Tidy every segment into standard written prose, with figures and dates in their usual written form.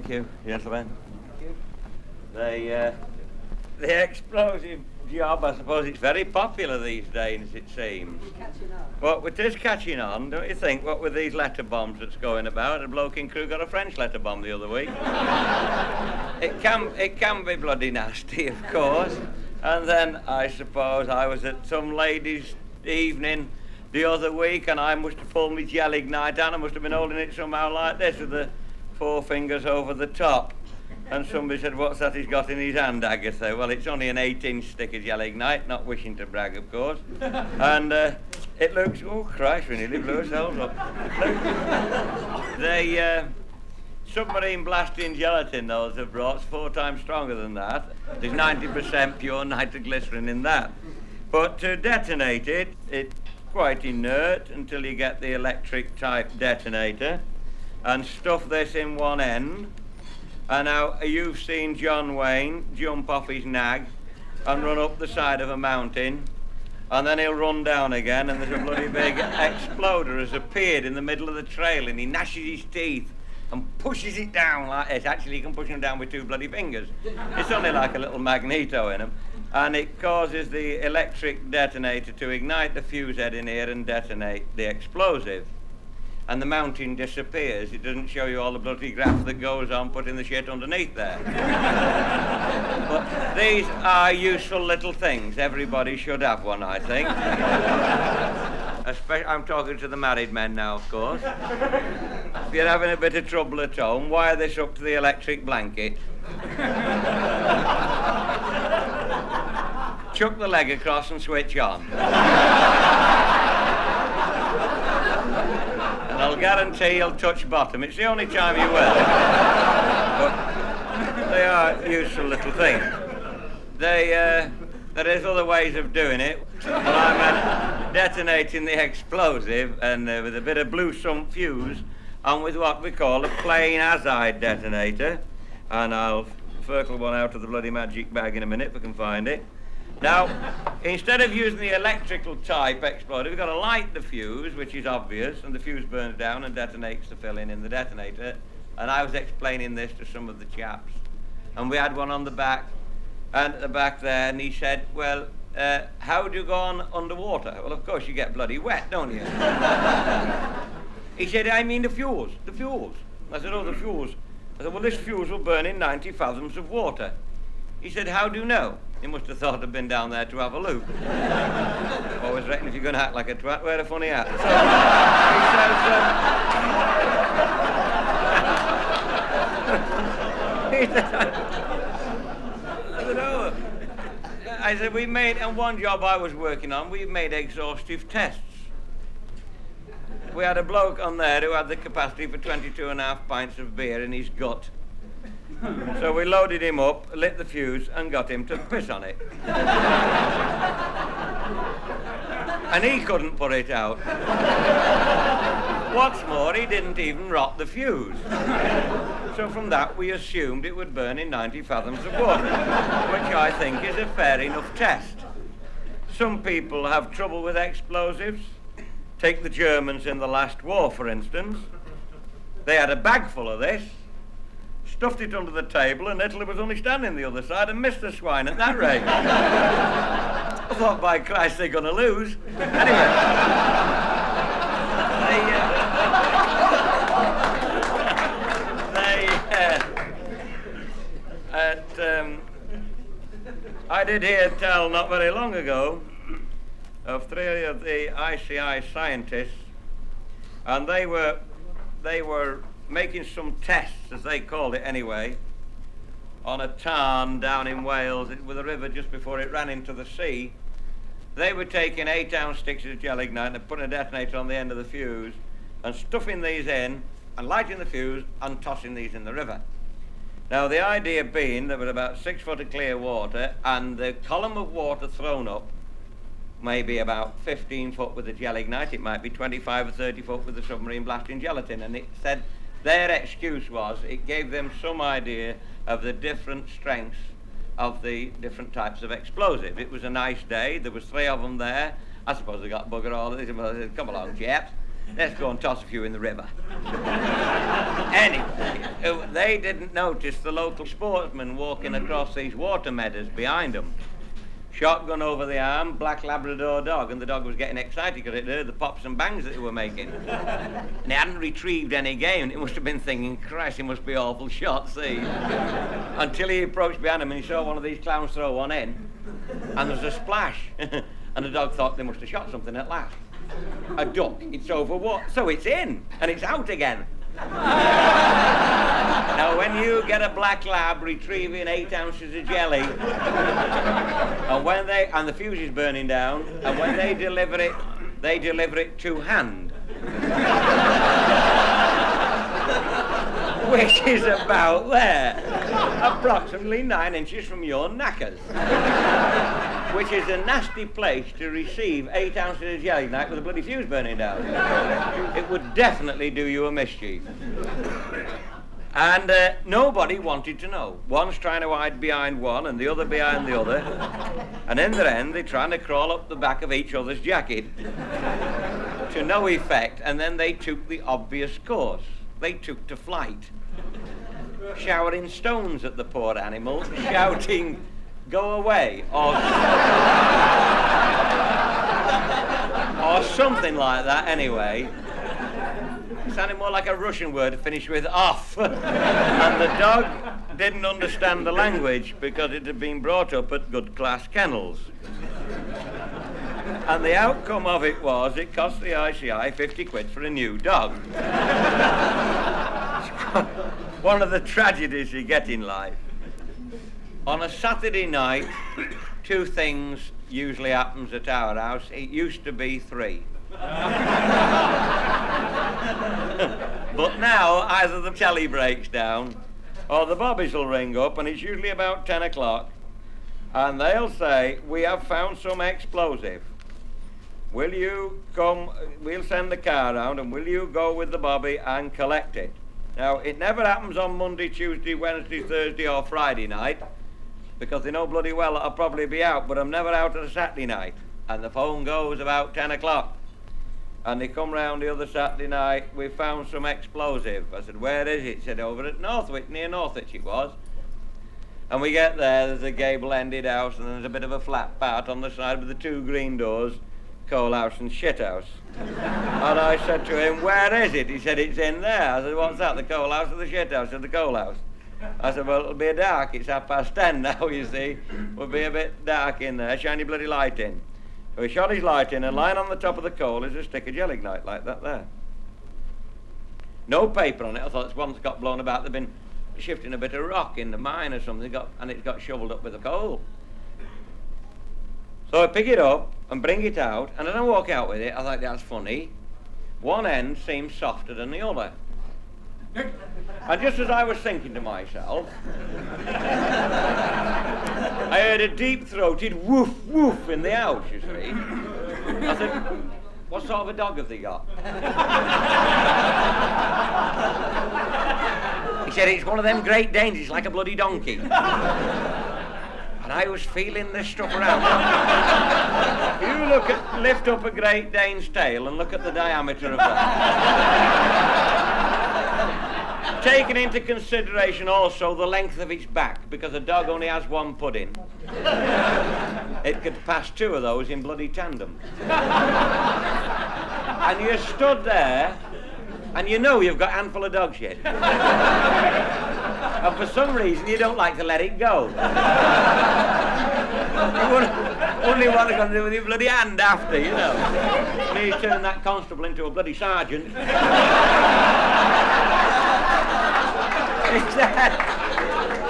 Thank you, gentlemen. Thank you. The explosive job, I suppose it's very popular these days, it seems. Well, it is catching on, don't you think? What with these letter bombs that's going about? A bloke in Crewe got a French letter bomb the other week. It can be bloody nasty, of course. And then I suppose I was at some lady's evening the other week, and I must have pulled my Gelignite down. I must have been holding it somehow like this with the four fingers over the top. And somebody said, "What's that he's got in his hand, Agatha?" Well, it's only an 8-inch stick of Gelignite, not wishing to brag, of course. And it looks, oh Christ, we nearly blew ourselves up. They submarine blasting gelatin, those have brought, 4 times stronger than that. There's 90% pure nitroglycerin in that. But to detonate it, it's quite inert until you get the electric type detonator and stuff this in one end. And now you've seen John Wayne jump off his nag and run up the side of a mountain, and then he'll run down again, and there's a bloody big exploder has appeared in the middle of the trail, and he gnashes his teeth and pushes it down like this. Actually, you can push them down with 2 bloody fingers. It's only like a little magneto in them. And it causes the electric detonator to ignite the fuse head in here and detonate the explosive. And the mountain disappears. It doesn't show you all the bloody graph that goes on putting the shit underneath there. But these are useful little things. Everybody should have one, I think. I'm talking to the married men now, of course. If you're having a bit of trouble at home, wire this up to the electric blanket. Chuck the leg across and switch on. And I'll guarantee you'll touch bottom. It's the only time you will. But they are useful little things. There is other ways of doing it. But I'm detonating the explosive and with a bit of blue sump fuse and with what we call a plain azide detonator. And I'll circle one out of the bloody magic bag in a minute if I can find it. Now, instead of using the electrical type exploder, we've got to light the fuse, which is obvious, and the fuse burns down and detonates the filling in the detonator. And I was explaining this to some of the chaps. And we had one on the back, and at the back there, and he said, "Well, how do you go on underwater?" Well, of course, you get bloody wet, don't you? He said, "I mean the fuse, the fuse." I said, "Oh, the fuse." I said, "Well, this fuse will burn in 90 fathoms of water." He said, "How do you know?" He must have thought I'd been down there to have a look. Always reckon if you're going to act like a twat, wear a funny hat. So, he says, I said, "Oh." I said, "We made, and one job I was working on, we made exhaustive tests. We had a bloke on there who had the capacity for 22.5 pints of beer in his gut. So we loaded him up, lit the fuse, and got him to piss on it. And he couldn't put it out. What's more, he didn't even rot the fuse. So from that, we assumed it would burn in 90 fathoms of water, which I think is a fair enough test. Some people have trouble with explosives. Take the Germans in the last war, for instance. They had a bag full of this, stuffed it under the table, and Italy was only standing the other side and missed the swine at that rate. I thought, by Christ, they're going to lose. Anyway, I did hear tell not very long ago of 3 of the ICI scientists, and they were making some tests, as they called it anyway, on a tarn down in Wales with a river just before it ran into the sea. They were taking 8-ounce sticks of Gelignite and putting a detonator on the end of the fuse and stuffing these in and lighting the fuse and tossing these in the river. Now, the idea being there was about 6 foot of clear water, and the column of water thrown up maybe about 15 foot with the Gelignite. It might be 25 or 30 foot with the submarine blasting gelatin. And it said their excuse was it gave them some idea of the different strengths of the different types of explosive. It was a nice day. There was 3 of them there. I suppose they got bugger all. They said, "Come along, chaps." let's go and toss a few in the river. Anyway, they didn't notice the local sportsman walking across these water meadows behind them. Shotgun over the arm, black Labrador dog, and the dog was getting excited because it heard the pops and bangs that they were making. And he hadn't retrieved any game. It must have been thinking, Christ, he must be awful shot, see? Until he approached behind him and he saw one of these clowns throw one in, and there was a splash. And the dog thought they must have shot something at last. A duck, it's over what? So it's in, and it's out again. Now, when you get a black lab retrieving 8 ounces of jelly, and the fuse is burning down, and when they deliver it to hand, which is about there, approximately 9 inches from your knackers, which is a nasty place to receive 8 ounces of gelignite with a bloody fuse burning down. It would definitely do you a mischief. And nobody wanted to know. One's trying to hide behind one and the other behind the other. And in the end, they're trying to crawl up the back of each other's jacket to no effect. And then they took the obvious course. They took to flight, showering stones at the poor animal, shouting, "Go away," or something like that anyway. It sounded more like a Russian word finished with "off." And the dog didn't understand the language because it had been brought up at good class kennels. And the outcome of it was it cost the ICI 50 quid for a new dog. One of the tragedies you get in life. On a Saturday night, 2 things usually happens at our house. It used to be 3. But now either the telly breaks down or the bobbies will ring up, and it's usually about 10 o'clock, and they'll say, "We have found some explosive. Will you come, we'll send the car round, and will you go with the bobby and collect it?" Now, it never happens on Monday, Tuesday, Wednesday, Thursday or Friday night, because they know bloody well that I'll probably be out, but I'm never out on a Saturday night. And the phone goes about 10 o'clock. And they come round the other Saturday night, "We found some explosive." I said, "Where is it?" He said, "Over at Northwich, near Northwich it was." And we get there's a gable-ended house, and there's a bit of a flat part on the side with the 2 green doors, coal house and shit house. And I said to him, "Where is it?" He said, "It's in there." I said, "What's that, the coal house or the shit house?" He said, "The coal house." I said, "Well, it'll be dark. It's 10:30 now, you see. It'll be a bit dark in there. Shine your bloody light in." So he shot his light in, and lying on the top of the coal is a stick of gelignite like that there. No paper on it. I thought it's one that's got blown about. They've been shifting a bit of rock in the mine or something, and it's got shoveled up with the coal. So I pick it up and bring it out, and as I walk out with it, I thought, that's funny. One end seems softer than the other. And just as I was thinking to myself, I heard a deep-throated woof, woof in the house, you see. I said, "What sort of a dog have they got?" He said, "It's one of them Great Danes, it's like a bloody donkey." And I was feeling this stuff around. If you lift up a Great Dane's tail and look at the diameter of that. Taking into consideration also the length of its back, because a dog only has 1 pudding. It could pass 2 of those in bloody tandem. And you're stood there, and you know you've got a handful of dog shit. And for some reason, you don't like to let it go. You wouldn't want to go and do with your bloody hand after, you know. And you turn that constable into a bloody sergeant.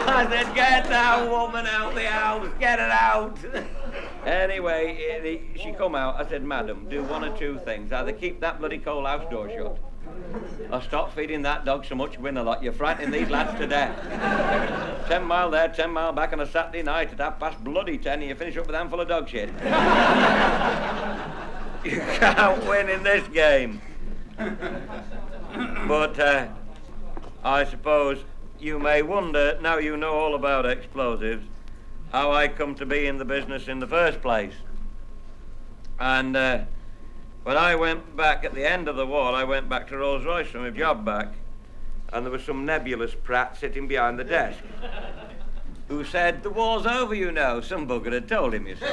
I said, "Get that woman out the house, get her out." Anyway, she come out. I said, "Madam, do 1 or 2 things. Either keep that bloody coal house door shut, or stop feeding that dog so much win a lot. You're frightening these lads to death. 10 mile there, 10 mile back on a Saturday night at 10:30, and you finish up with a handful of dog shit. You can't win in this game." But I suppose you may wonder, now you know all about explosives, how I come to be in the business in the first place. And When I went back at the end of the war, I went back to Rolls-Royce from a job back, and there was some nebulous prat sitting behind the desk who said, "The war's over, you know." Some bugger had told him, you see.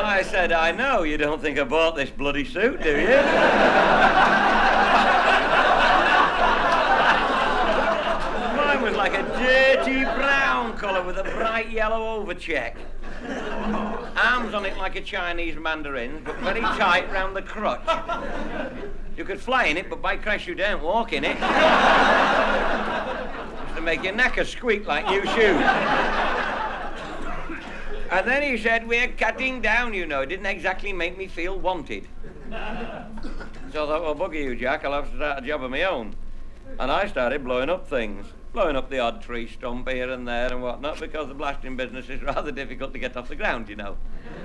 I said, "I know, you don't think I bought this bloody suit, do you?" Mine was like a dirty brown colour with a bright yellow overcheck. Arms on it like a Chinese mandarin, but very tight round the crotch. You could fly in it, but by Christ you don't walk in it. Just to make your knacker squeak like new shoes. And then he said, "We're cutting down, you know." It didn't exactly make me feel wanted. So I thought, well, bugger you, Jack, I'll have to start a job of my own. And I started blowing up things. Blowing up the odd tree stump here and there and whatnot, because the blasting business is rather difficult to get off the ground, you know.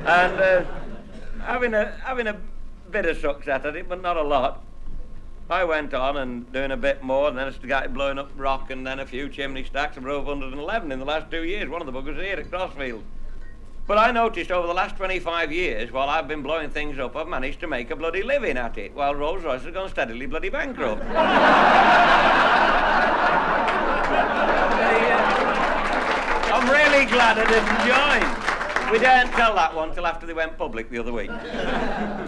And having a bit of success at it, but not a lot. I went on and doing a bit more, and then I started blowing up rock, and then a few chimney stacks, and drove 111 in the last 2 years. One of the buggers here at Crossfield. But I noticed over the last 25 years, while I've been blowing things up, I've managed to make a bloody living at it, while Rolls-Royce has gone steadily bloody bankrupt. I'm really glad I didn't join. We didn't tell that one till after they went public the other week. But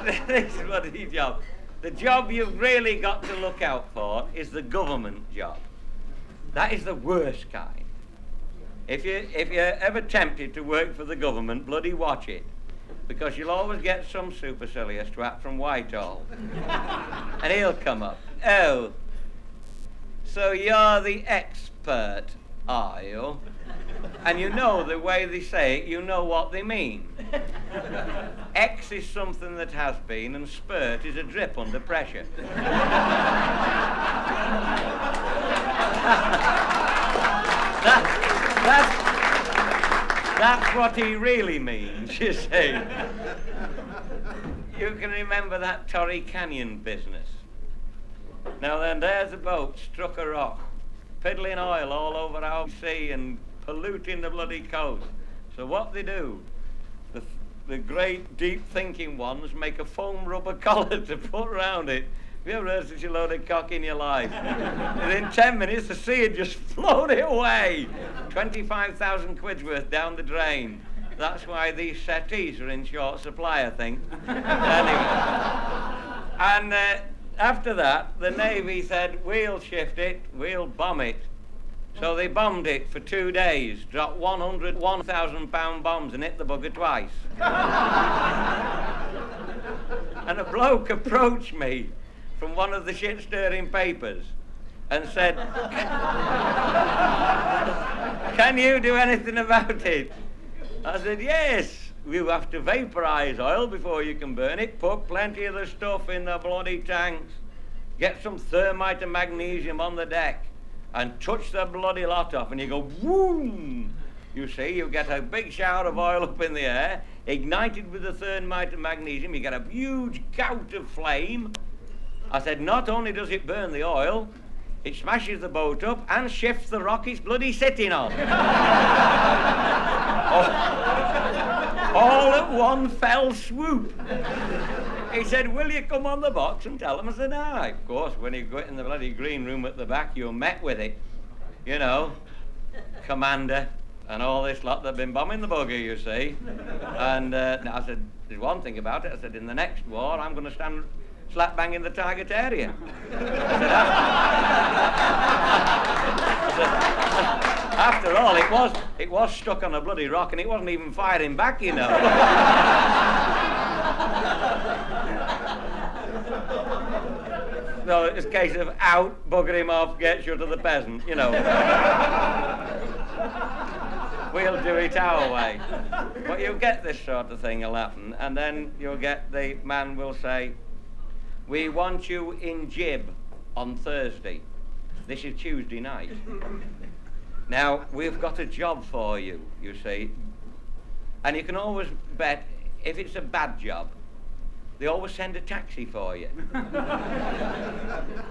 this is what the job. The job you've really got to look out for is the government job. That is the worst kind. If you're ever tempted to work for the government, bloody watch it. Because you'll always get some supercilious twat from Whitehall. And he'll come up. "Oh, so you're the expert, are you?" And you know the way they say it, you know what they mean. X is something that has been, and spurt is a drip under pressure. That's what he really means, you see. You can remember that Torrey Canyon business. Now then, there's a boat struck a rock, piddling oil all over our sea and polluting the bloody coast. So what they do, the great deep thinking ones make a foam rubber collar to put round it. Have you ever heard such a load of cock in your life? Within 10 minutes the sea had just flown it away. 25,000 quid's worth down the drain. That's why these settees are in short supply, I think. Anyway. And after that, the Navy said, "We'll shift it, we'll bomb it." So they bombed it for 2 days, dropped 1,000-pound bombs and hit the bugger twice. And a bloke approached me from one of the shit-stirring papers and said, "Can you do anything about it?" I said, "Yes, you have to vaporize oil before you can burn it, put plenty of the stuff in the bloody tanks, get some thermite and magnesium on the deck, and touch the bloody lot off, and you go, whoom! You see, you get a big shower of oil up in the air, ignited with the thermite and magnesium, you get a huge gout of flame." I said, "Not only does it burn the oil, it smashes the boat up and shifts the rock it's bloody sitting on." all at one fell swoop. He said, "Will you come on the box and tell them?" I said, "Aye." Of course, when you go in the bloody green room at the back, you're met with it. You know, commander and all this lot that have been bombing the bugger, you see. And I said, "There's one thing about it." I said, "In the next war, I'm going to stand slap bang in the target area." After all, it was stuck on a bloody rock, and it wasn't even firing back, you know. So it's a case of out, bugger him off, get you to the peasant, you know. We'll do it our way. But you'll get this sort of thing will happen, and then you'll get the man will say, "We want you in Jib on Thursday." This is Tuesday night. "Now, we've got a job for you, you see." And you can always bet, if it's a bad job, they always send a taxi for you.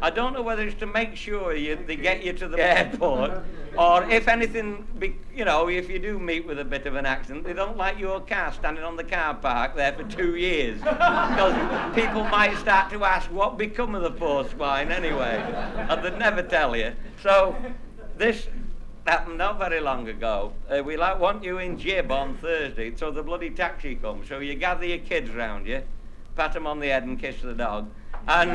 I don't know whether it's to make sure they get you to the airport, or if anything, if you do meet with a bit of an accident, they don't like your car standing on the car park there for 2 years, because people might start to ask what become of the poor swine anyway, and they'd never tell you. So this happened not very long ago. We want you in Jib on Thursday, so the bloody taxi comes. So you gather your kids round you, pat them on the head and kiss the dog, and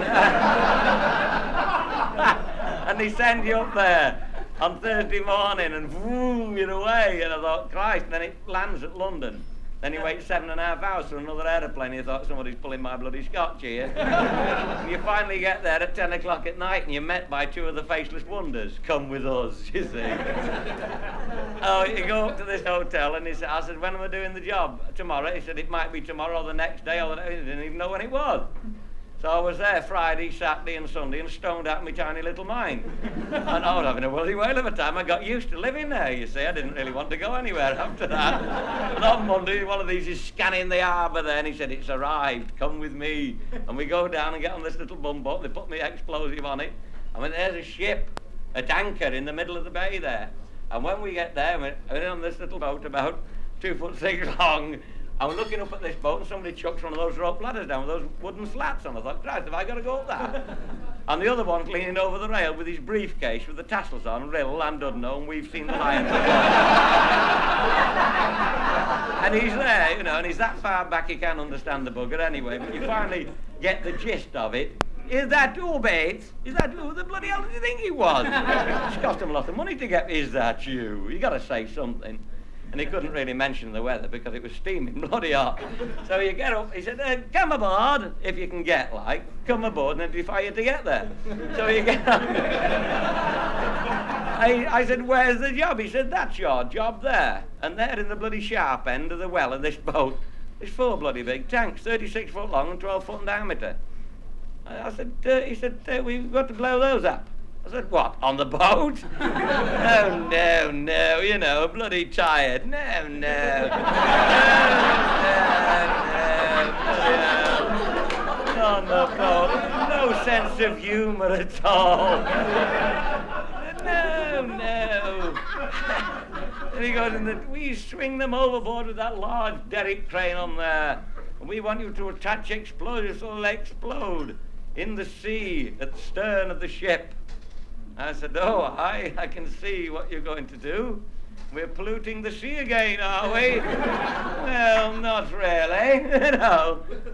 and they send you up there on Thursday morning, and vroom, you're away. And I thought, Christ, and then it lands at London. Then you wait 7.5 hours for another aeroplane. You thought, somebody's pulling my bloody scotch here. And you finally get there at 10 o'clock at night, and you're met by 2 of the faceless wonders. Come with us, you see. Oh, you go up to this hotel, and I said, when am I doing the job? Tomorrow. He said, it might be tomorrow or the next day. He didn't even know when it was. So I was there Friday, Saturday and Sunday, and stoned out my tiny little mind. And I was having a bloody whale of a time. I got used to living there, you see. I didn't really want to go anywhere after that. And on Monday, one of these is scanning the harbour there, and he said, it's arrived, come with me. And we go down and get on this little bumboat. They put me explosive on it. I went, there's a ship at anchor in the middle of the bay there. And when we get there, we're on this little boat about 2'6" long. I was looking up at this boat, and somebody chucks one of those rope ladders down with those wooden slats on. I thought, Christ, have I got to go up that? And the other one's leaning over the rail with his briefcase with the tassels on, real land doesn't know, and we've seen the lions. And he's there, and he's that far back he can't understand the bugger anyway, but you finally get the gist of it. Is that you, Bates? Is that who the bloody hell did you think he was? It's cost him a lot of money to get, is that you? You got to say something. And he couldn't really mention the weather because it was steaming bloody hot. So you get up, he said, come aboard, if you can get, come aboard and defy you to get there. So you get up. I said, where's the job? He said, that's your job there. And there in the bloody sharp end of the well of this boat, there's 4 bloody big tanks, 36 foot long and 12 foot in diameter. I said, he said, we've got to blow those up. I said, what, on the boat? No, bloody tired. No. On the boat. No sense of humour at all. No. And he goes, we swing them overboard with that large derrick crane on there. And we want you to attach explosives so they'll explode in the sea at the stern of the ship. I said, I can see what you're going to do. We're polluting the sea again, are we? Well, not really,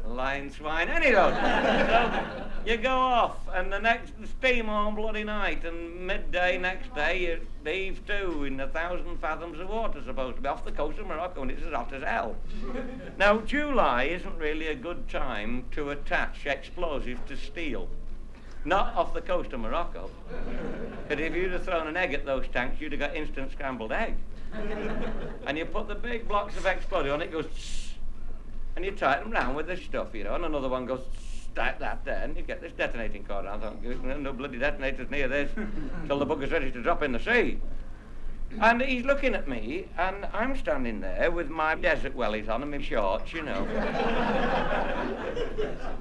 lying swine. Anyway, so you go off, and the steam on bloody night, and midday next day you heave to in 1,000 fathoms of water, supposed to be off the coast of Morocco, and it's as hot as hell. Now, July isn't really a good time to attach explosives to steel. Not off the coast of Morocco. But if you'd have thrown an egg at those tanks, you'd have got instant scrambled egg. And you put the big blocks of explosive on, it goes tss, and you tighten them round with this stuff, and another one goes tss, like that there, and you get this detonating cord. I thought, no bloody detonators near this till the bugger's ready to drop in the sea. And he's looking at me, and I'm standing there with my desert wellies on and my shorts,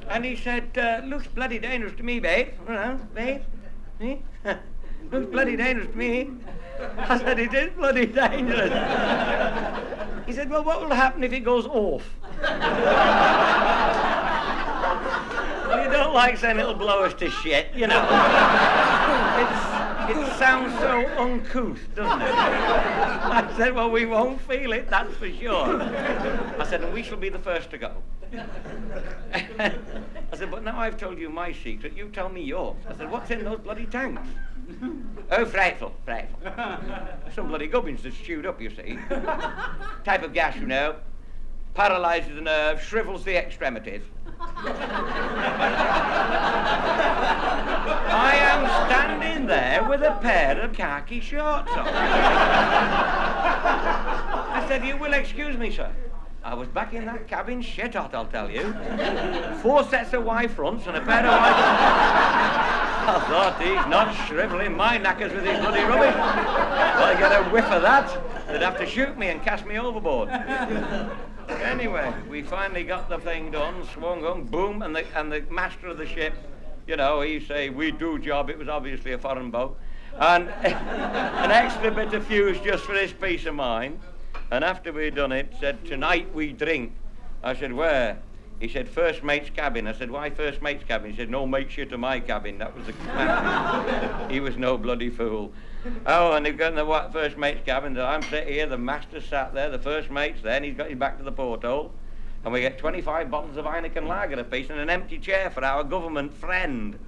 And he said, looks bloody dangerous to me, babe. Babe? Me? Looks bloody dangerous to me. I said, it is bloody dangerous. He said, well, what will happen if it goes off? Well, you don't like saying it'll blow us to shit, It sounds so uncouth, doesn't it? I said, well, we won't feel it, that's for sure. I said, and we shall be the first to go. I said, but now I've told you my secret, you tell me yours. I said, what's in those bloody tanks? Oh, frightful. Some bloody gubbins that's chewed up, you see. Type of gas, paralyzes the nerves, shrivels the extremities. I am standing there with a pair of khaki shorts on. I said, you will excuse me, sir. I was back in that cabin shit hot, I'll tell you. 4 sets of Y fronts and a pair of Y... I thought, he's not shriveling my knackers with his bloody rubbish. If I get a whiff of that, they'd have to shoot me and cast me overboard. Anyway, we finally got the thing done, swung on, boom, and the master of the ship, you know, he say, we do job. It was obviously a foreign boat. And an extra bit of fuse just for his peace of mind. And after we'd done it, said, tonight we drink. I said, where? He said, first mate's cabin. I said, why first mate's cabin? He said, no mate shit to my cabin. That was the He was no bloody fool. Oh, and he got in the first mate's cabin. I'm sitting here, the master sat there, the first mate's there, and he's got his back to the porthole. And we get 25 bottles of Heineken lager apiece and an empty chair for our government friend.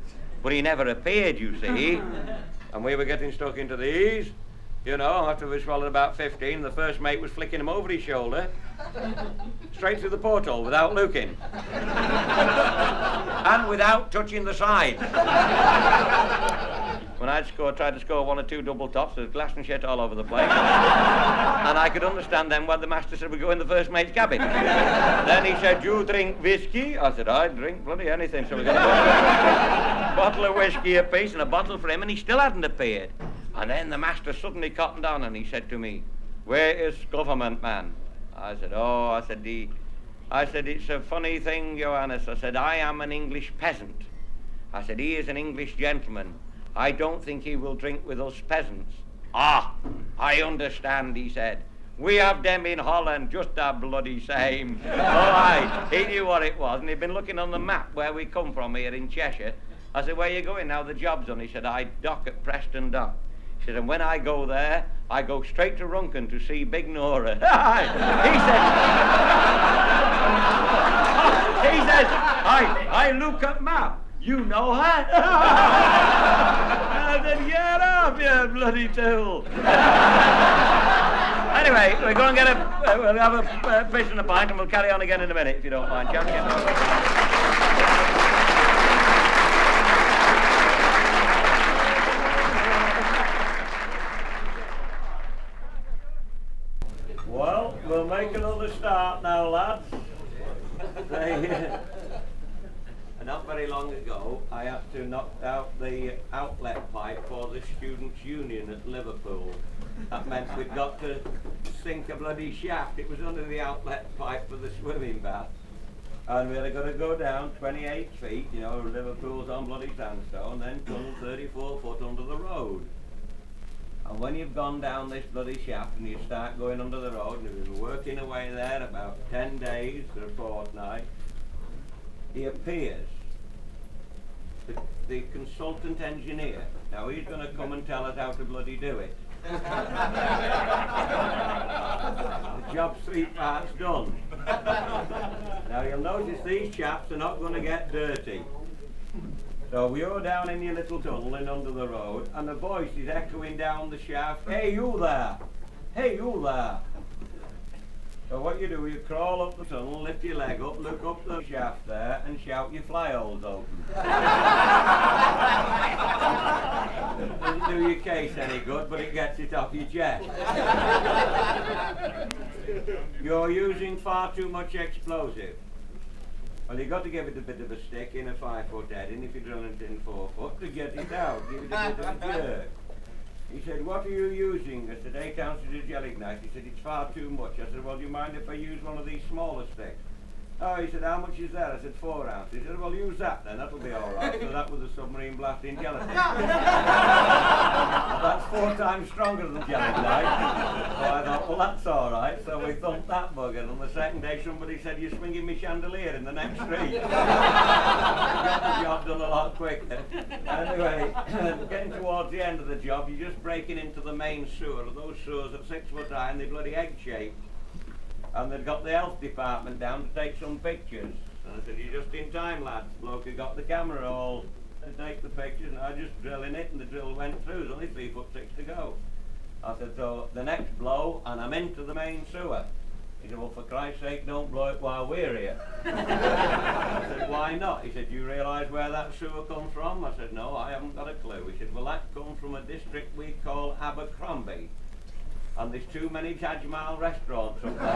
But he never appeared, you see. And we were getting stuck into these. You know, after we swallowed about 15, the first mate was flicking him over his shoulder, straight through the porthole without looking. And without touching the side. When I'd tried to score one or two double tops, there was glass and shit all over the place. And I could understand then why the master said we go in the first mate's cabin. Then he said, you drink whiskey? I said, I drink bloody anything. So we got a bottle of whiskey apiece and a bottle for him, and he still hadn't appeared. And then the master suddenly cottoned on and he said to me, where is government man? I said, oh, I said, it's a funny thing, Johannes. I said, I am an English peasant. I said, he is an English gentleman. I don't think he will drink with us peasants. Ah, I understand, he said. We have them in Holland, just the bloody same. All right, he knew what it was, and he'd been looking on the map where we come from here in Cheshire. I said, where are you going now the job's done? He said, I dock at Preston Dock. He said, and when I go there, I go straight to Runcorn to see Big Nora. he said, I look at map. You know her? I said, get up, you bloody tool. Anyway, we're going to get we'll have a fish and a pint, and we'll carry on again in a minute, if you don't mind, chaps. Well, we'll make another start now, lads. Not very long ago, I had to knock out the outlet pipe for the Students' Union at Liverpool. That meant we'd got to sink a bloody shaft. It was under the outlet pipe for the swimming bath. And we had got to go down 28 feet, you know, Liverpool's on bloody sandstone, then tunnel 34 foot under the road. And when you've gone down this bloody shaft and you start going under the road, and we've been working away there about 10 days or a fortnight, he appears, the consultant engineer. Now he's going to come and tell us how to bloody do it. The job's 3 parts done. Now you'll notice these chaps are not going to get dirty. So you're down in your little tunnel and under the road, and the voice is echoing down the shaft, hey you there, hey you there. So what you do, you crawl up the tunnel, lift your leg up, look up the shaft there, and shout your fly holes open. Doesn't do your case any good, but it gets it off your chest. You're using far too much explosive. Well, you've got to give it a bit of a stick in a 5-foot heading if you're drilling it in 4 foot to get it out. Give it a bit of a jerk. He said, what are you using? I said, 8 ounces of Gelignite. He said, it's far too much. I said, well, do you mind if I use one of these smaller sticks? Oh, he said, how much is that? I said, 4 ounces. He said, well, use that then, that'll be all right. So that was a submarine blasting gelatin. That's 4 times stronger than Gelignite. So I thought, well, that's all right. So we thumped that bugger. And the second day, somebody said, you're swinging me chandelier in the next street. Got the job done a lot quicker. Anyway, getting towards the end of the job, you're just breaking into the main sewer. Those sewers are 6 foot high and they're bloody egg-shaped. And they'd got the health department down to take some pictures. And I said, you're just in time, lads. Bloke had got the camera all to take the pictures, and I just drill in it, and the drill went through. There's only 3 foot 6 to go. I said, so the next blow, and I'm into the main sewer. He said, well, for Christ's sake, don't blow it while we're here. I said, why not? He said, do you realise where that sewer comes from? I said, no, I haven't got a clue. He said, well, that comes from a district we call Abercrombie. And there's too many Taj Mahal restaurants up there.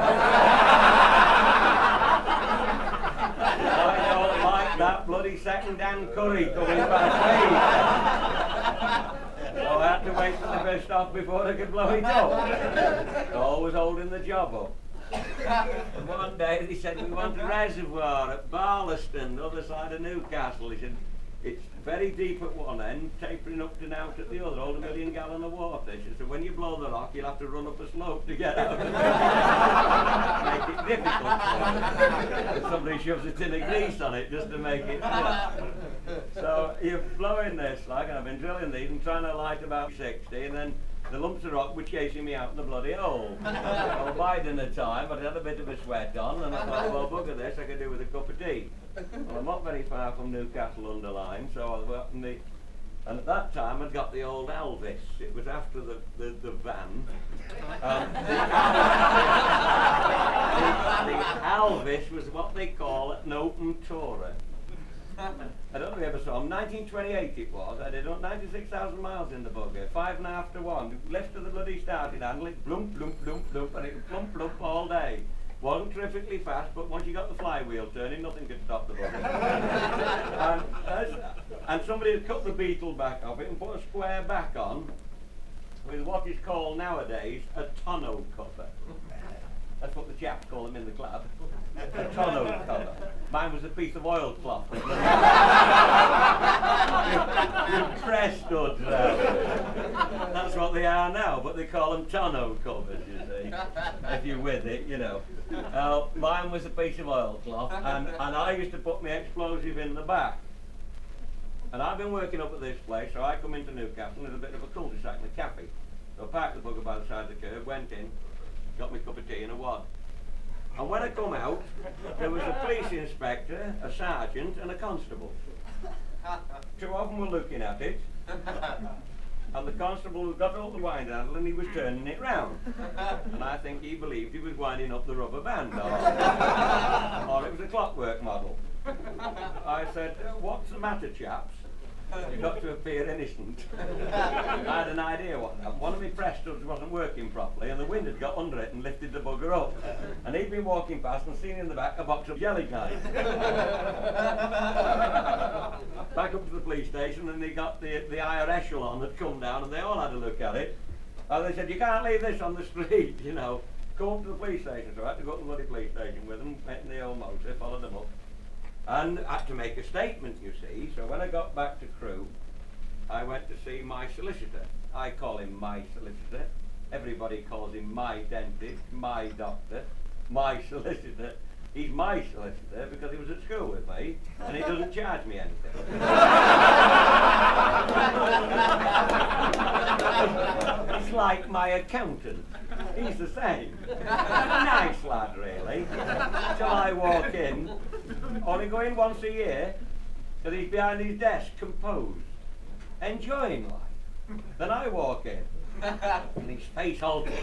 I don't like that bloody second-hand curry coming back. So I had to wait till the first off before I could blow it up. Always holding the job up. But what one day they said, we want a reservoir at Barlaston, the other side of Newcastle. He said, it's very deep at one end, tapering up to out at the other, hold 1 million gallon of water. She said, when you blow the rock, you'll have to run up a slope to get out. Make it difficult for you. And somebody shoves a tin of grease on it just to make it, So you're blowing this, like, and I've been drilling these and trying to light about 60, and then the lumps of rock were chasing me out in the bloody hole. Well, by dinner time, I'd had a bit of a sweat on, and I thought, well, bugger this, I could do with a cup of tea. Well, I'm not very far from Newcastle under Lyme, so I was up in the... And at that time, I'd got the old Elvis. It was after the van. The Elvis was what they call an open tourer. I don't know if you ever saw him. 1928 it was. I did 96,000 miles in the bugger, 5.5 to 1. Left to the bloody starting handle, it blump, blump, blump, blump, and it would plump, plump all day. Wasn't terrifically fast, but once you got the flywheel turning, nothing could stop the bugger. And somebody had cut the beetle back off it and put a square back on with what is called nowadays a tonneau cover. That's what the chaps call them in the club. A tonneau cover. Mine was a piece of oilcloth. You press studs out. That's what they are now, but they call them tonneau covers, you see. If you're with it, you know. Mine was a piece of oilcloth, and I used to put my explosive in the back. And I've been working up at this place, so I come into Newcastle, and there's a bit of a cul-de-sac and a cafe. So I parked the bugger by the side of the curb, went in, got me a cup of tea and a wad. And when I come out, there was a police inspector, a sergeant and a constable. Two of them were looking at it, and the constable had got all the wind handle and he was turning it round. And I think he believed he was winding up the rubber band, or it was a clockwork model. I said, what's the matter, chaps? You've got to appear innocent. I had an idea what happened. One of my press studs wasn't working properly and the wind had got under it and lifted the bugger up. And he'd been walking past and seen in the back a box of Gelignite. Back up to the police station, and they got the higher echelon had come down and they all had a look at it. And they said, you can't leave this on the street, you know. Come up to the police station. So I had to go to the bloody police station with them, went in the old motor, followed them up. And I had to make a statement, you see. So when I got back to Crewe, I went to see my solicitor. I call him my solicitor. Everybody calls him my dentist, my doctor, my solicitor. He's my solicitor because he was at school with me, and he doesn't charge me anything. It's like my accountant. He's the same. Nice lad, really. Till I walk in, only go in once a year, because he's behind his desk, composed, enjoying life. Then I walk in, and his face alters.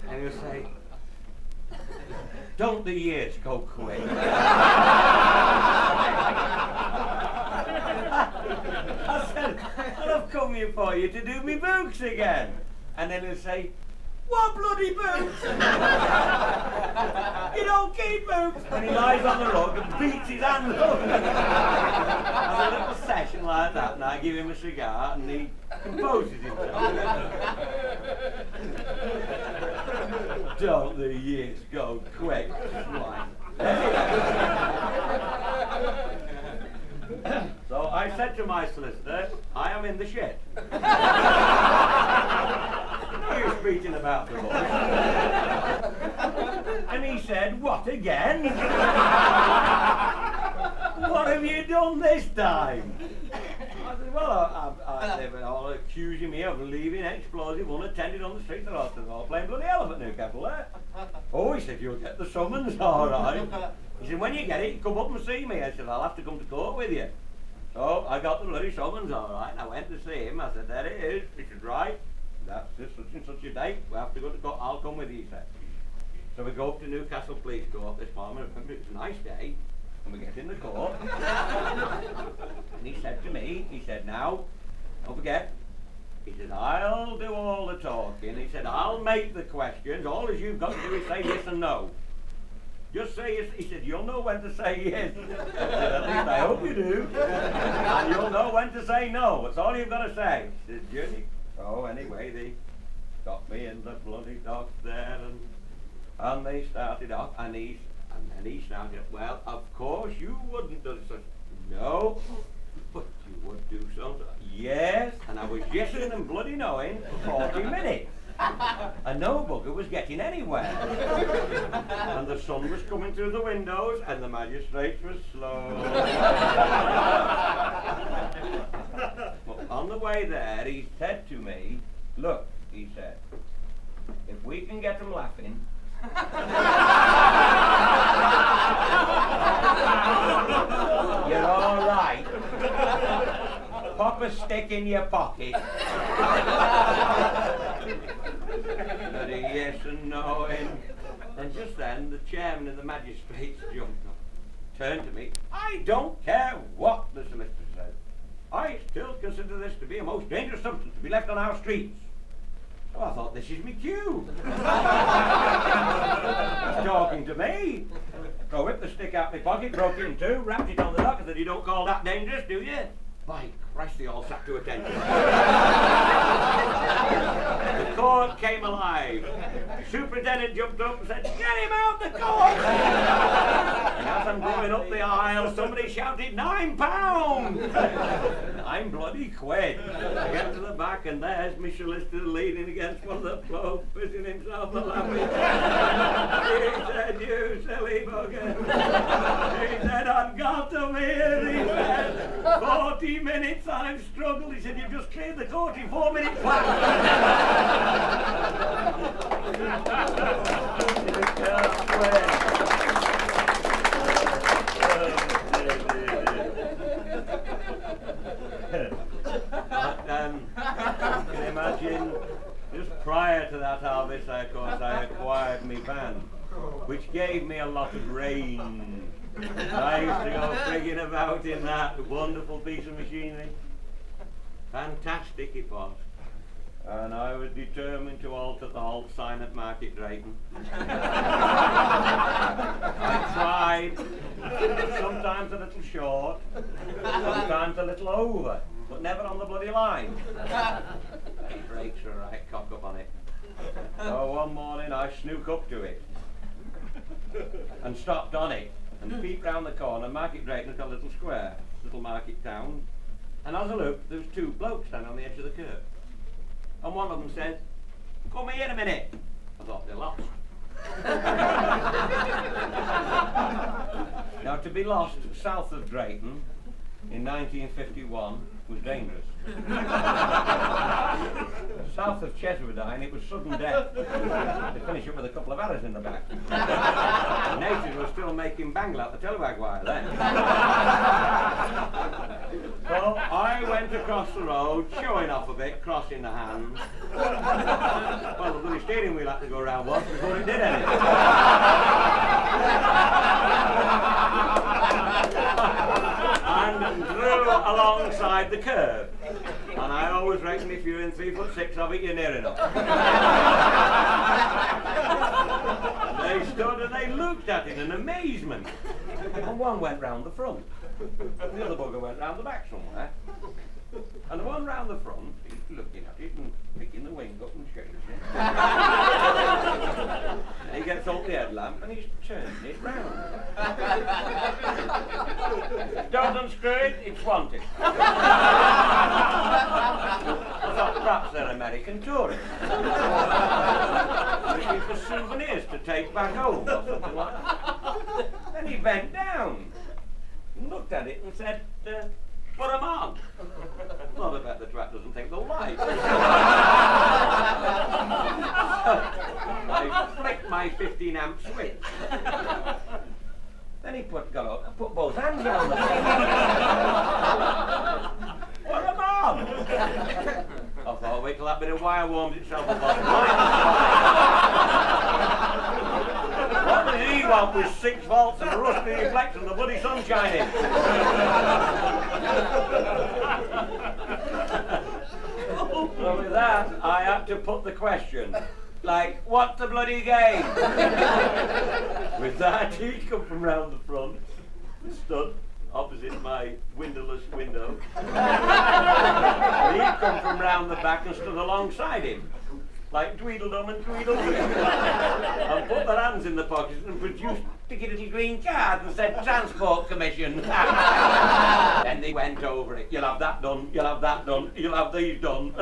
And he'll say, don't the years go quick? I said, I've come here for you to do me books again. And then he'll say, what bloody boots? You don't keep boots. And he lies on the rug and beats his hand up. Have a little session like that, and I give him a cigar and he composes himself. Don't the years go quick? So I said to my solicitor, I am in the shit. No use beating about the bush. And he said, what again? What have you done this time? I said, well, they were all accusing me of leaving explosive unattended on the street. They're all playing bloody elephant Newcastle there. Oh, he said, you'll get the summons, all right. He said, when you get it, come up and see me. I said, I'll have to come to court with you. So I got the bloody summons, all right, and I went to see him. I said, there it is. He said, right, that's just such and such a date. We have to go to court. I'll come with you, he said. So we go up to Newcastle Police Court this morning. Remember, it was a nice day. And we get in the court. And he said to me, he said, now, don't forget, he said, I'll do all the talking. He said, I'll make the questions. All as you've got to do is say yes and no. Just say yes. He said, you'll know when to say yes. I said, at least I hope you do. And you'll know when to say no. That's all you've got to say. He said, Judy. So anyway, they got me in the bloody docks there, and And they started off, and then he started, well, of course you wouldn't do such. No, but you would do something. Yes, and I was yesing and bloody knowing for 40 minutes. And no bugger was getting anywhere. And the sun was coming through the windows, and the magistrates were slow. Well, on the way there, he said to me, look, he said, if we can get them laughing, you're all right. Pop a stick in your pocket. But a yes and no, and just then the chairman and the magistrates jumped up, turned to me. I don't care what the solicitor says. I still consider this to be a most dangerous substance to be left on our streets. So I thought, this is me cue. He's talking to me. So I whipped the stick out of my pocket, broke it in two, wrapped it on the dock, and said, you don't call that dangerous, do you? By Christ, they all sat to attention. The court came alive. The superintendent jumped up and said, get him out the court! And as I'm going up the aisle, somebody shouted, £9! I'm bloody quid. I get to the back, and there's my solicitor leaning against one of the posts, pissing himself a laughing. He said, you silly bugger. He said, I've got them here, he said. 40 minutes I've struggled. He said, you've just cleared the court in 4 minutes flat. You can imagine, just prior to that harvest, of course, I acquired my van, which gave me a lot of range. I used to go frigging about in that wonderful piece of machinery. Fantastic it was. And I was determined to alter the halt sign at Market Drayton. I tried, sometimes a little short, sometimes a little over, but never on the bloody line. The brakes were right cock up on it. So one morning I snook up to it and stopped on it and peeped round the corner. Market Drayton has got a little square, little market town. And as I looked, there was two blokes standing on the edge of the curb. And one of them said, come here a minute. I thought, they're lost. Now, to be lost south of Drayton in 1951 was dangerous. South of Cheswardine, it was sudden death. They finished up with a couple of arrows in the back. The natives were still making bangle out the tellywag wire then. So I went across the road, showing off a bit, crossing the hands. Well, the bloody steering wheel had to go round once before it did anything. And drew alongside the curb. And I always reckon if you're in 3'6" of it, you're near enough. And they stood and they looked at it in amazement. And one went round the front. And the other bugger went round the back somewhere. And the one round the front, he's looking at it and picking the wing up and shaking it. And he gets up the headlamp and he's turning it round. Don't unscrew it, it's wanted. I thought perhaps they're American tourists. Looking for souvenirs to take back home or something like that. Then he bent down and looked at it and said, put them on. Not I bet the twat doesn't think they'll like. I flicked my 15 amp switch. Then he got up and put both hands on them. Put them on. I thought, wait till that bit of wire warms itself up. What did he want with 6 volts and a rusty reflector and the bloody sun shining? So with that, I had to put the question, like, what's the bloody game? With that, he come from round the front, and stood opposite my windowless window. And he come from round the back and stood alongside him. like Tweedledum and Tweedledee, and put their hands in the pockets and produced sticky little green cards and said, Transport Commission. Then they went over it. You'll have that done, you'll have that done, you'll have these done.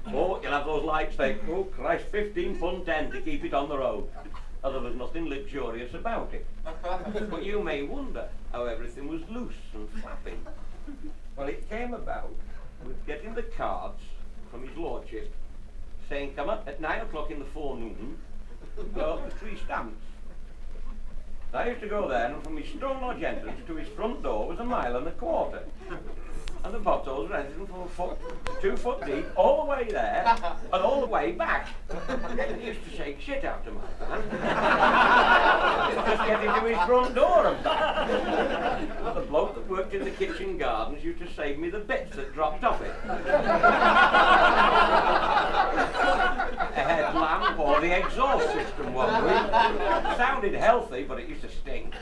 Oh, you'll have those lights fixed. Oh, Christ, £15.10 to keep it on the road. Oh, there was nothing luxurious about it. But you may wonder how everything was loose and flapping. Well, it came about with getting the cards from his lordship, saying, come up at 9 o'clock in the forenoon, go up the 3 stamps. I used to go there, and from his stone lodge entrance to his front door was 1.25 miles. And the potholes were anything from 1 foot to 2 foot deep, all the way there, and all the way back. It used to shake shit out of my van. Just getting to his front door and back. But the bloke that worked in the kitchen gardens used to save me the bits that dropped off it. A headlamp or the exhaust system one week. It sounded healthy, but it used to stink.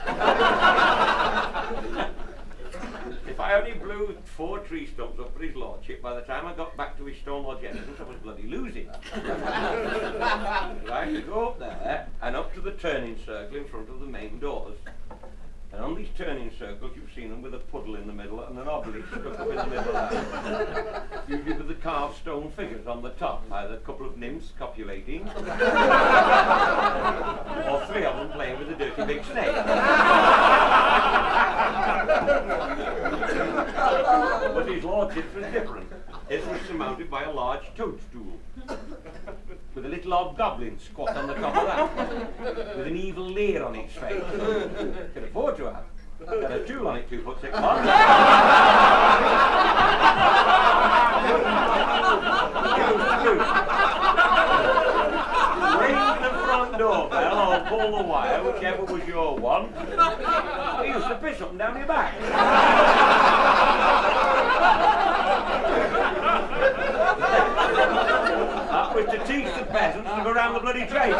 If I only blew 4 tree stumps up for his lordship, by the time I got back to his stone lodge entrance, I was bloody losing. So I had to go up there and up to the turning circle in front of the main doors. And on these turning circles, you've seen them with a puddle in the middle and an obelisk stuck up in the middle of that. Usually with the carved stone figures on the top, either a couple of nymphs copulating, or 3 of them playing with a dirty big snake. But his lordship's was different. His was surmounted by a large toadstool, with a little odd goblin squat on the top of that, with an evil leer on its face. Could afford to have. Had a tool on it 2 foot 6 long. Ring the front doorbell or pull the wire, whichever was your one. He used to piss up and down your back. That was to teach the peasants to go round the bloody trade.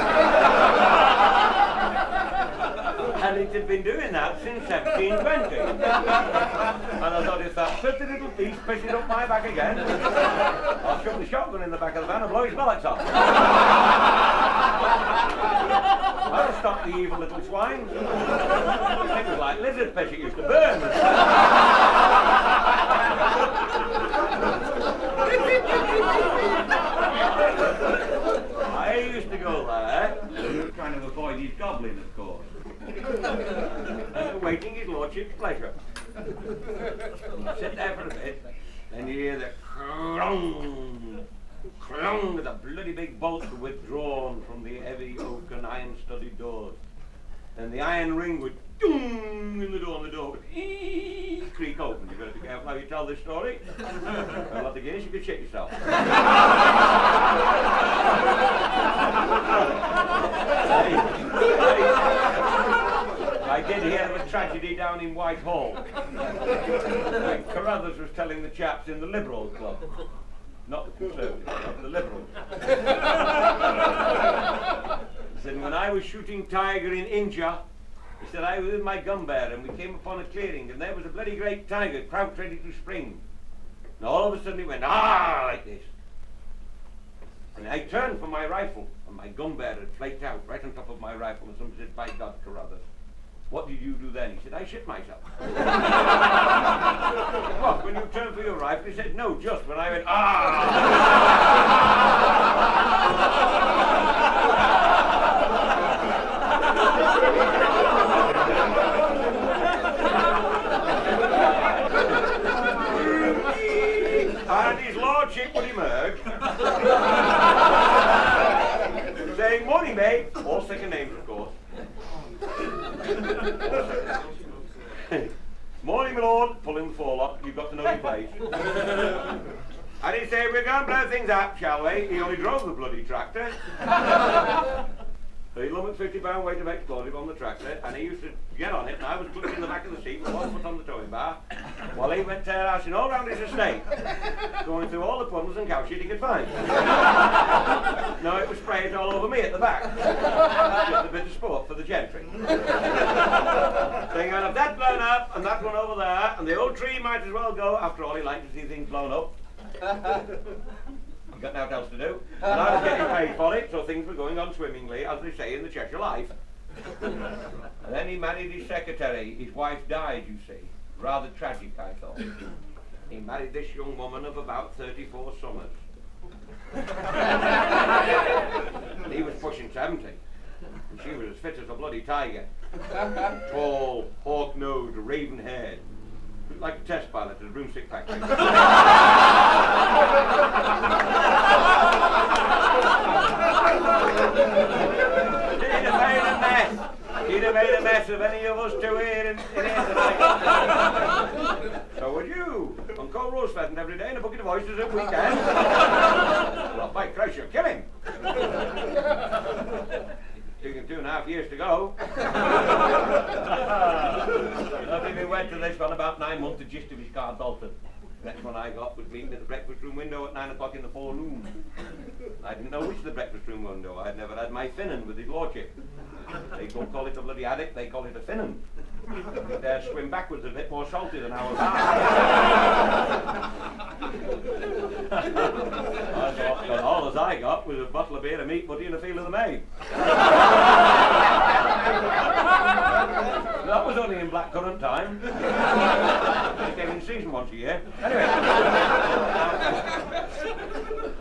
And it had been doing that since 1720. And I thought, if that filthy little piece pisses up my back again, I'll shove the shotgun in the back of the van and blow his bollocks off. I'll stop the evil little swine. It was like lizard fish, it used to burn. I used to go there, trying to avoid his goblin, of course, and awaiting his lordship's pleasure. You sit there for a bit, then you hear the crong, crong, with a bloody big bolt withdrawn from the heavy oak and iron-studded doors. And the iron ring would doom in the door, and the door would creak open. You've got to be careful how you tell this story. A lot of Guinness, you could shit yourself. I did hear of a tragedy down in Whitehall. Carruthers was telling the chaps in the Liberal Club. Not the Conservative Club, the Liberal. He said, when I was shooting tiger in India, he said, I was with my gun bearer and we came upon a clearing and there was a bloody great tiger crouched ready to spring. And all of a sudden it went, ah, like this. And I turned for my rifle and my gun bearer had flaked out right on top of my rifle, and somebody said, by God, Carruthers, what did you do then? He said, I shit myself. What, when you turned for your rifle? He said, no, just when I went, And his lordship would emerge, saying, morning, mate. All second names, of course. Morning, my lord. Pulling the forelock. You've got to know your place. And he'd say, we're going to blow things up, shall we? He only drove the bloody tractor. So he lumbered 50-pound weight of explosive on the tractor, and he used to get on it, and I was clutching in the back of the seat with 1 foot on the towing bar, while he went tear-housing all round his estate, going through all the puddles and cow shit he could find. No, it was sprayed all over me at the back. Just a bit of sport for the gentry. Saying, I'll have that blown up, and that one over there, and the old tree might as well go. After all, he liked to see things blown up. He got nothing else to do. And I was getting paid for it, so things were going on swimmingly, as they say in the Cheshire Life. And then he married his secretary. His wife died, you see. Rather tragic, I thought. He married this young woman of about 34 summers. And he was pushing 70. And she was as fit as a bloody tiger. Tall, hawk-nosed, raven-haired. Like a test pilot at a broomstick factory. He'd have made a mess of any of us two here in here tonight. So would you. On cold roast pheasant every day and a bucket of oysters at weekend. Well, by Christ, you'll kill him. Took him 2.5 years to go. I've been wed to this one about 9 months, the gist of his card's altered. The next one I got was meeting at the breakfast room window at 9 o'clock in the forenoon. I didn't know which of the breakfast room window. I'd never had my finnan with his lordship. They don't call it a bloody haddock, they call it a finnan. They swim backwards a bit more salty than ours. I thought, well, all as I got was a bottle of beer, a meat buddy and a feel of the May. That was only in blackcurrant time. It came in season once a year. Anyway.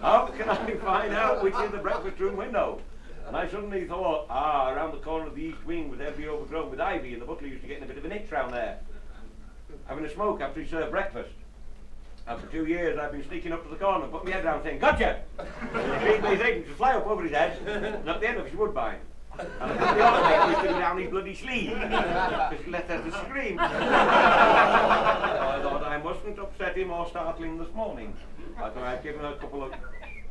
How can I find out which is the breakfast room window? And I suddenly thought, around the corner of the east wing would there be overgrown with ivy, and the butler used to get in a bit of an itch round there, having a smoke after he served breakfast. And for 2 years I've been sneaking up to the corner, putting my head down saying, "Gotcha!" And he beat me his agent to fly up over his head, and at the end of his woodbine. And I put the automator used to go down his bloody sleeve, because he let out a scream. So I thought I mustn't upset him or startle him this morning. I thought I'd give him a couple of,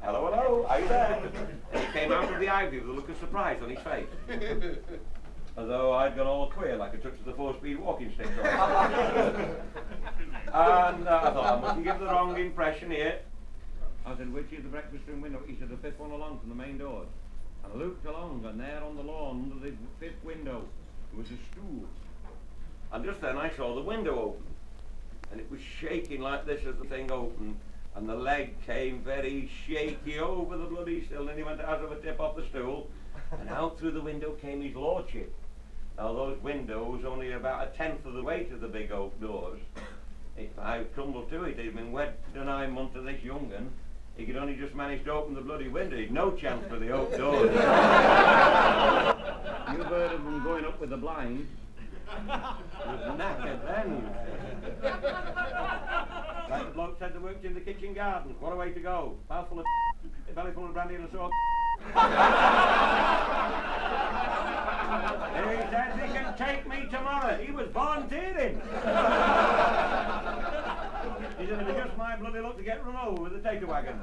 "Hello, hello, are you there?" And he came out of the ivy with a look of surprise on his face. As though I'd gone all queer, like a touch of the 4-speed walking stick. And I thought, I mustn't give the wrong impression here. I said, "Which is the breakfast room window?" He said, "The fifth one along from the main doors." And I looked along, and there on the lawn, under the fifth window, there was a stool. And just then I saw the window open. And it was shaking like this as the thing opened. And the leg came very shaky over the bloody sill, and he went out of a tip off the stool. And out through the window came his lordship. Now those windows only about 1/10 of the weight of the big oak doors. If I tumbled to it, he'd been wed to 9 months to this young un. He could only just manage to open the bloody window. He'd no chance for the oak doors. You've heard of them going up with the blinds. He was knackered then. Like the bloke said that worked in the kitchen garden. What a way to go. Mouthful of a belly full of brandy and a sore. And he says he can take me tomorrow. He was born tearing. He said it was just my bloody luck to get run over with the taker wagon.